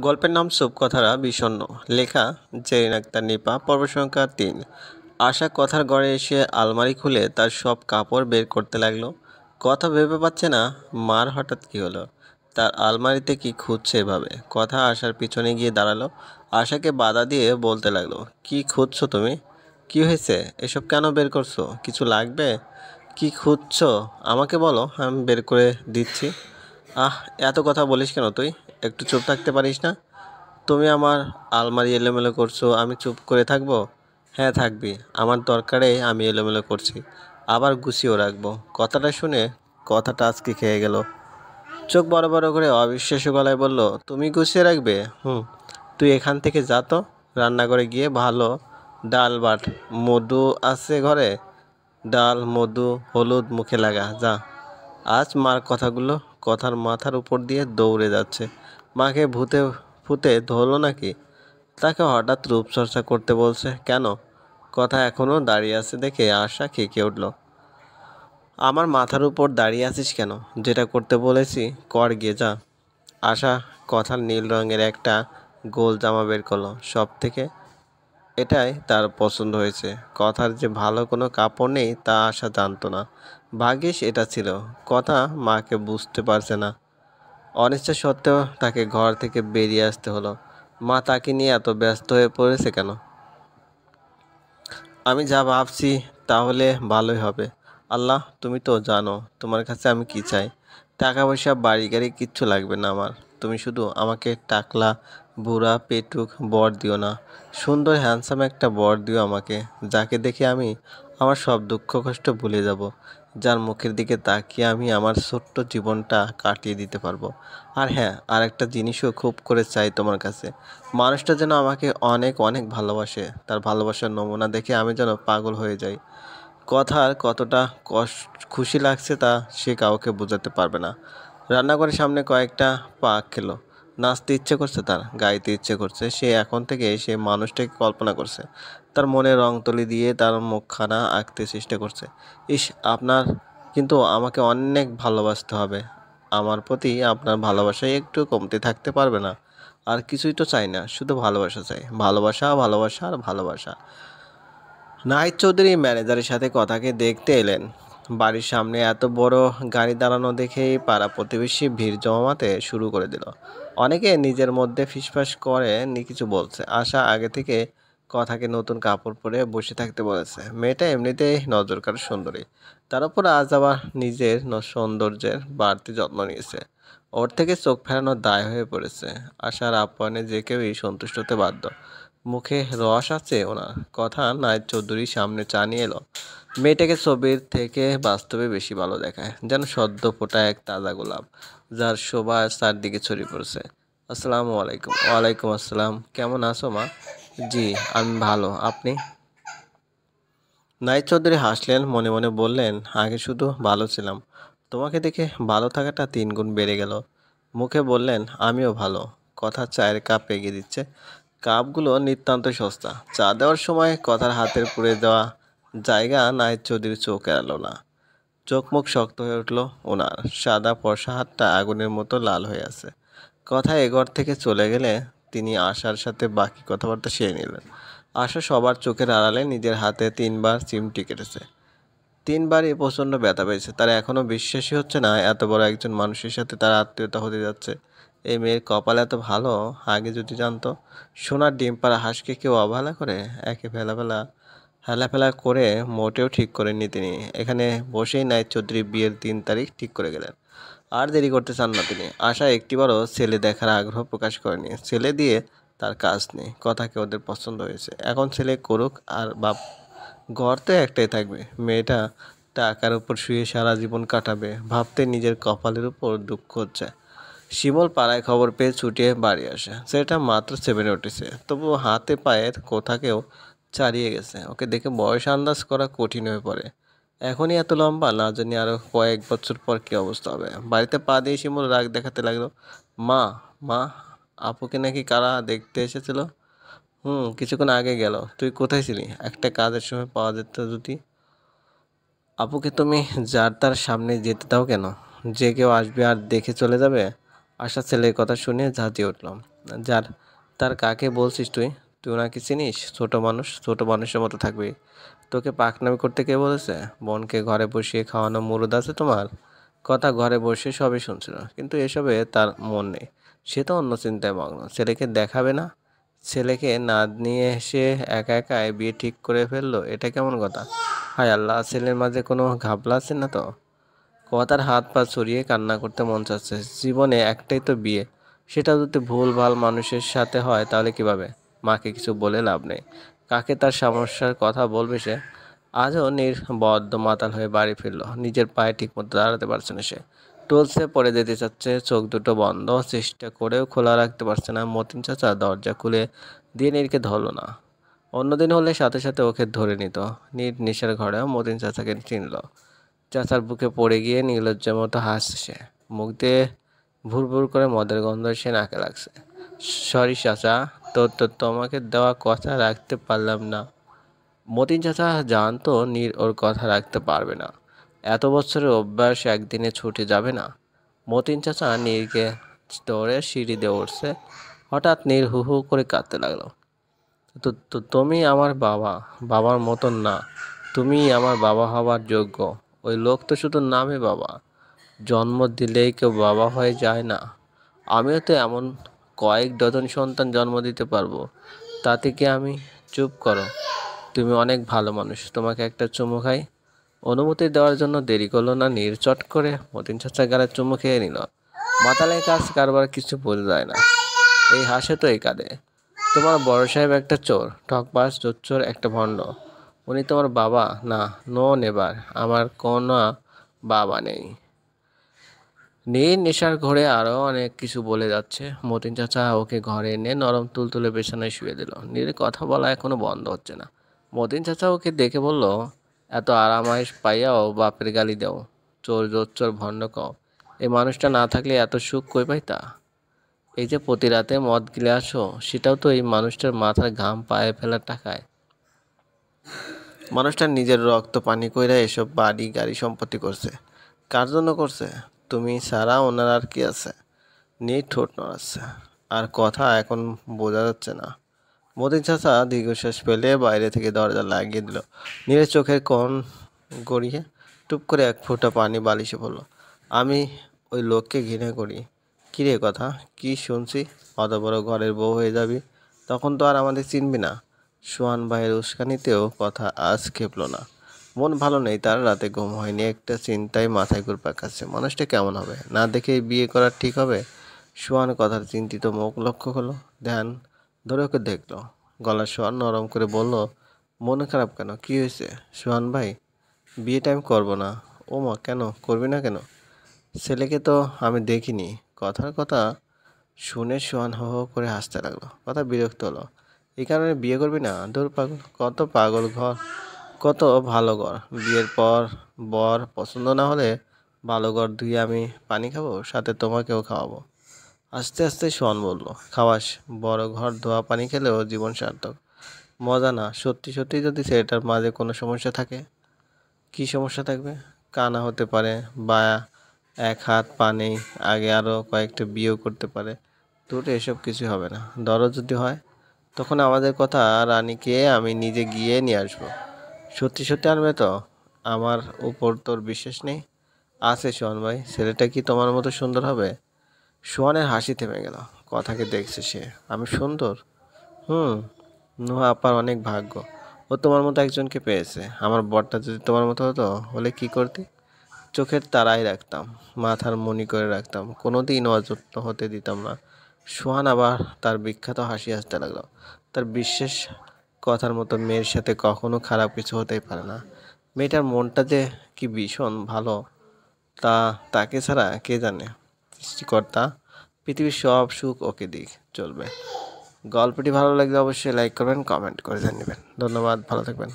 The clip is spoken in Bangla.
গল্পের নাম সুপকথারা বিষণ্ণ। লেখা জেরিন আক্তার নিপা। পর্ব সংখ্যা ৩। আশা কথার ঘরে এসে আলমারি খুলে তার সব কাপড় বের করতে লাগলো। কথা ভেবে পাচ্ছে না মার হঠাৎ কী হলো, তার আলমারিতে কি খুঁজছে এভাবে। কথা আশার পিছনে গিয়ে দাঁড়ালো, আশাকে বাধা দিয়ে বলতে লাগলো, কি খুঁজছো তুমি? কি হয়েছে? এসব কেন বের করছো? কিছু লাগবে? কি খুঁজছো আমাকে বলো, আমি বের করে দিচ্ছি। এত কথা বলিস কেন তুই? একটু চুপ থাকতে পারিস না? তুমি আমার আলমারি এলোমেলো করছো, আমি চুপ করে থাকবো? হ্যাঁ থাকবি, আমার দরকারে আমি এলোমেলো করছি, আবার গুছিয়েও রাখবো। কথাটা শুনে কথাটা আজকে খেয়ে গেল। চোখ বড় বড় করে অবিশ্বাস্য গলায় বলল, তুমি গুছিয়ে রাখবে? তুই এখান থেকে যা তো, রান্নাঘরে গিয়ে ভালো ডাল বাট। মধু আছে ঘরে? ডাল, মধু, হলুদ মুখে লাগা, যা। আজ মার কথাগুলো কথার মাথার উপর দিয়ে দৌড়ে যাচ্ছে। মাকে ভূতে ফুতে ধরলো নাকি? তাকে হঠাৎ রূপচর্চা করতে বলছে কেন? কথা এখনও দাঁড়িয়ে আছে দেখে আশা খেঁকে উঠল। আমার মাথার উপর দাঁড়িয়ে আছিস কেন? যেটা করতে বলেছি কর গিয়ে, যা। আশা কথার নীল রঙের একটা গোল জামা বের করলো। সব থেকে এটাই তার পছন্দ হয়েছে। কথার যে ভালো কোনো কাপড় নেই তা আশা জানতো না। ভাগ্যিস এটা ছিল। কথা মাকে বুঝতে পারছে না। অনিচ্ছা সত্ত্বেও তাকে ঘর থেকে বেরিয়ে আসতে হলো। মা তাকে নিয়ে এত ব্যস্ত হয়ে পড়েছে কেন? আমি যা ভাবছি তাহলে ভালোই হবে। আল্লাহ, তুমি তো জানো তোমার কাছে আমি কি চাই। টাকা পয়সা বাড়ি গাড়ি কিচ্ছু লাগবে না আমার। তুমি শুধু আমাকে টাকলা বুড়া পেটুক বর দিও না, সুন্দর হ্যান্ডসাম একটা বর দিও আমাকে, যাকে দেখে আমি আমার সব দুঃখ কষ্ট ভুলে যাব, যার মুখের দিকে তাকিয়ে আমি আমার ছোট্ট জীবনটা কাটিয়ে দিতে পারবো। আর হ্যাঁ, আর একটা জিনিসও খুব করে চাই তোমার কাছে, মানুষটা যেন আমাকে অনেক অনেক ভালোবাসে, তার ভালোবাসার নমুনা দেখে আমি যেন পাগল হয়ে যাই। কথার কতটা খুশি লাগছে তা সে কাউকে বোঝাতে পারবে না। রান্নাঘরের সামনে কয়েকটা পাক খেলো। নাচতে ইচ্ছে করছে, তার গাইতে ইচ্ছে করছে। সে এখন থেকে সে মানুষটাকে কল্পনা করছে, তার মনে রং তুলি দিয়ে তার মুখখানা আঁকতে চেষ্টা করছে। ইস, আপনার কিন্তু আমাকে অনেক ভালোবাসতে হবে। আমার প্রতি আপনার ভালোবাসায় একটু কমতি থাকতে পারবে না। আর কিছুই তো চাই না, শুধু ভালোবাসা চাই। ভালোবাসা, ভালোবাসা আর ভালোবাসা। নাহিদ চৌধুরী ম্যানেজারের সাথে কথাকে দেখতে এলেন। বাড়ির সামনে এত বড় গাড়ি দাঁড়ানো দেখেই পাড়া প্রতিবেশী ভিড় জমাতে শুরু করে দিল। অনেকে নিজের মধ্যে ফিসফাস করে কিছু বলছে। আশা আগে থেকে কথাকে নতুন কাপড় পরে বসে থাকতে বলেছে। মেয়েটা এমনিতেই নজর কাড়া সুন্দরী, তার উপর আজ আবার নিজের সৌন্দর্যের বাড়তি যত্ন নিয়েছে। ওর থেকে চোখ ফেরানোর দায় হয়ে পড়েছে। আশার আপ্যায়নে যে কেউই সন্তুষ্ট হতে বাধ্য। মুখে রস আছে ওনার। কথা নায়েব চৌধুরীর সামনে চা নিয়ে এলো। মেয়েটাকে ছবির থেকে বাস্তবে বেশি ভালো দেখায়, যেন সদ্য ফোটা এক তাজা গোলাপ, যার শোভা চারদিকে ছড়িয়ে পড়েছে। আসসালামু আলাইকুম। ওয়ালাইকুম আসসালাম। কেমন আছো মা? জি, আমি ভালো, আপনি? নায়েব চৌধুরী হাসলেন, মনে মনে বললেন, আগে শুধু ভালো ছিলাম, তোমাকে দেখে ভালো থাকাটা 3 গুণ বেড়ে গেল। মুখে বললেন, আমিও ভালো। কথা চায়ের কাপ এগিয়ে দিচ্ছে। কাপগুলো নিতান্তই সস্তা। চা দেওয়ার সময় কথার হাতের পুড়ে দেওয়া জায়গা নাহিদ চৌধুরীর চোখ এড়ালো না। চোখ মুখ শক্ত হয়ে উঠল ওনার। সাদা ফর্সা হাতটা আগুনের মতো লাল হয়ে আছে। কথা এঘর থেকে চলে গেলে তিনি আশার সাথে বাকি কথাবার্তা সেরে নিলেন। আশা সবার চোখের আড়ালে নিজের হাতে 3বার চিমটি কেটেছে। 3বারই প্রচণ্ড ব্যথা পেয়েছে। তার এখনও বিশ্বাসই হচ্ছে না এত বড় একজন মানুষের সাথে তার আত্মীয়তা হতে যাচ্ছে। এই মেয়ের কপাল এত ভালো, আগে যদি জানতো। সোনার ডিম পাড়া হাঁসকে কেউ অবহেলা করে? একে হেলাফেলা করে মোটেও ঠিক করেননি তিনি। এখানে বসেই নায়েব চৌধুরী বিয়ের 3 তারিখ ঠিক করে গেলেন। আর দেরি করতে চান না তিনি। আশা একটিবারও ছেলে দেখার আগ্রহ প্রকাশ করেনি। ছেলে দিয়ে তার কাজ নেই। কথাকে ওদের পছন্দ হয়েছে, এখন ছেলে করুক। আর বাপ ঘর তো একটাই থাকবে। মেয়েটা টাকার উপর শুয়ে সারা জীবন কাটাবে ভাবতে নিজের কপালের উপর দুঃখ হচ্ছে। শিমুল পাড়ায় খবর পেয়ে ছুটিয়ে বাড়ি আসে। ছেলেটা মাত্র 7-এ উঠেছে, তবুও হাতে পায়ের কোথাকেও ছাড়িয়ে গেছে। ওকে দেখে বয়স আন্দাজ করা কঠিন হয়ে পড়ে। এখনই এত লম্বা, না জানি আরও কয়েক বছর পর কী অবস্থা হবে। বাড়িতে পা দিয়ে শিমুল রাগ দেখাতে লাগলো। মা, মা, আপুকে নাকি কারা দেখতে এসেছিল? কিছুক্ষণ আগে গেল। তুই কোথায় ছিলি? একটা কাজের সময় পাওয়া যেত যদি। আপুকে তুমি যার তার সামনে যেতে দাও কেন? যে কেউ আসবে আর দেখে চলে যাবে। আশা ছেলের কথা শুনে ঝাঁঝিয়ে উঠল। যার তার কাকে বলছিস তুই? তুই ওনাকে চিনিস? ছোট মানুষ ছোট মানুষের মতো থাকবি। তোকে পাকনামি করতে কে বলেছে? বোনকে ঘরে বসিয়ে খাওয়ানো মুরদ আছে তোমার? কথা ঘরে বসে সবই শুনছিল, কিন্তু এসবে তার মন নেই। সে তো অন্য চিন্তায় মগ্ন। ছেলেকে দেখাবে না? ছেলেকে না নিয়ে এসে একা একাই বিয়ে ঠিক করে ফেললো, এটা কেমন কথা? হায় আল্লাহ, ছেলের মাঝে কোনো ঘাপলা আছে না তো? কথার হাত পা ছড়িয়ে কান্না করতে মন চাচ্ছে। জীবনে একটাই তো বিয়ে, সেটা যদি ভুল ভাল মানুষের সাথে হয় তাহলে কিভাবে? মাকে কিছু বলে লাভ নেই। কাকে তার সমস্যার কথা বলবে সে? আজও বদ্ধ মাতাল হয়ে বাড়ি ফিরল। নিজের পায়ে ঠিকমতো দাঁড়াতে পারছে না সে। টলসে পড়ে যেতে চাচ্ছে, চোখ দুটো বন্ধ, চেষ্টা করেও খোলা রাখতে পারছে না। মতিন চাচা দরজা খুলে দিয়ে নীরকে ধরল না। অন্যদিন হলে সাথে সাথে ওকে ধরে নিত। নীর নেশার ঘরেও মতিন চাচাকে চিনল। চাচার বুকে পড়ে গিয়ে নির্লজ্জের মতো হাসছে সে। মুখ দিয়ে ভুর ভুর করে মদের গন্ধ সে নাকে লাগছে। সরি চাচা, তোমাকে দেওয়া কথা রাখতে পারলাম না। মতিন চাচা জানতো নীর ওর কথা রাখতে পারবে না। এত বছরের অভ্যাস একদিনে ছুটে যাবে না। মতিন চাচা নীরকে ধরে সিঁড়ি দিয়ে উঠছে। হঠাৎ নীর হু হু করে কাঁদতে লাগলো। তুমি আমার বাবা, বাবার মতন না। তুমি আমার বাবা হবার যোগ্য। ওই লোক তো শুধু নামে বাবা, জন্ম দিলেই কেউ বাবা হয়ে যায় না। আমিও তো এমন কয়েক ডজন সন্তান জন্ম দিতে পারবো। তাতে কি আমি? চুপ করো, তুমি অনেক ভালো মানুষ, তোমাকে একটা চুমু খাই। অনুমতি দেওয়ার জন্য দেরি করলো না নীর। চট করে মতিন চাচা গালে চুমু খেয়ে নিল। মাতালের কাজ কারবার কিছু বোঝা যায় না। এই হাসে তো এই কাঁদে। তোমার বড় সাহেব একটা চোর, ঠকবাজ, জোচ্চোর, একটা ভণ্ড। উনি তোমার বাবা না? নো নেবার, আমার কোনো বাবা নেই। নীর নেশার ঘোরে আরও অনেক কিছু বলে যাচ্ছে। মতিন চাচা ওকে ঘরে এনে নরম তুলতুলে বিছানায় শুয়ে দিল। নীরের কথা বলা এখনো বন্ধ হচ্ছে না। মতিন চাচা ওকে দেখে বলল, এত আরামাইশ পাইয়াও বাপের গালি দাও, চোর জোচ্চোর ভণ্ড কও। এই মানুষটা না থাকলে এত সুখ কই পাইতা? এই যে প্রতি রাতে মদ গিলে আসো, সেটাও তো এই মানুষটার মাথার ঘাম পায়ে ফেলার টাকায়। মানুষটা নিজের রক্ত পানি কইরা এসব বাড়ি গাড়ি সম্পত্তি করছে। কার জন্য করছে? তুমি ছাড়া ওনার আর কি আছে? নিয়ে ঠোঁট নড়াচ্ছে। আর কথা এখন বোঝা যাচ্ছে না। মতিন চাচা দীর্ঘশ্বাস ফেলে বাইরে থেকে দরজা লাগিয়ে দিল। নীরের চোখের কোণ গড়িয়ে টুপ করে এক ফোঁটা পানি বালিশে পড়ল। আমি ওই লোককে ঘৃণা করি। কী রে কথা? কি শুনছি? অত বড় ঘরের বউ হয়ে যাবি, তখন তো আর আমাদের চিনবি না। সোহান ভাইয়ের উস্কানিতেও কথা আজ খেপল না। মন ভালো নেই তার, রাতে ঘুম হয়নি, একটা চিন্তায় মাথায় ঘুরপাক খাচ্ছে। মানুষটা কেমন হবে? না দেখে বিয়ে করা ঠিক হবে? সোহান কথার চিন্তিত মুখ লক্ষ্য করলো। ধ্যান ধরে ওকে দেখলো। গলার স্বর নরম করে বলল, মন খারাপ কেন? কি হয়েছে সোহান ভাই? বিয়েটা আমি করবো না। ও মা, কেন করবি না কেন? ছেলেকে তো আমি দেখিনি। কথার কথা শুনে সোহান হো হো করে হাসতে লাগলো। কথা বিরক্ত হলো। এই কারণে বিয়ে করবি না? দূর পাগল, কত পাগল ঘর, কত ভালো ঘর। বিয়ের পর বর পছন্দ না হলে ভালো ঘর ধুয়ে আমি পানি খাবো, সাথে তোমাকেও খাওয়াবো। আস্তে আস্তে সোহান বলল, খাওয়াস? বড় ঘর ধোয়া পানি খেলেও জীবন সার্থক। মজা না? সত্যি সত্যি যদি ছেলেটার মাঝে কোনো সমস্যা থাকে? কি সমস্যা থাকবে? কানা হতে পারে, বা এক হাত পা নেই, আগে আরও কয়েকটা বিয়েও করতে পারে। তোর এসব কিছু হবে না। ধরো যদি হয়, তখন আমাদের কথা রানীকে আমি নিজে গিয়ে নিয়ে আসবো। সত্যি সত্যি আনবে তো? আমার উপর তোর বিশ্বাস নেই? আছে সোহান ভাই, ছেলেটা কি তোমার মতো সুন্দর হবে? সোহানের হাসি থেমে গেল। কথাকে দেখছে সে। আমি সুন্দর? হুম। নুহা আপার অনেক ভাগ্য, ও তোমার মতো একজনকে পেয়েছে। আমার বরটা যদি তোমার মতো হতো, হলে কি করতে? চোখের তারাই রাখতাম, মাথার মণি করে রাখতাম, কোনোদিন অযত্ন হতে দিতাম না। সোহান আবার তার বিখ্যাত হাসি হাসতে লাগলো। তার বিশেষ কথার মতো মেয়ের সাথে কখনো খারাপ কিছু হতেই পারে না। মেয়েটার মনটা যে কি ভীষণ ভালো, তা তাকে ছাড়া কে জানে। সৃষ্টিকর্তা পৃথিবীর সব সুখ ওকে দিক, চলবে। গল্পটি ভালো লাগলে অবশ্যই লাইক করবেন, কমেন্ট করে জানিবেন। ধন্যবাদ, ভালো থাকবেন।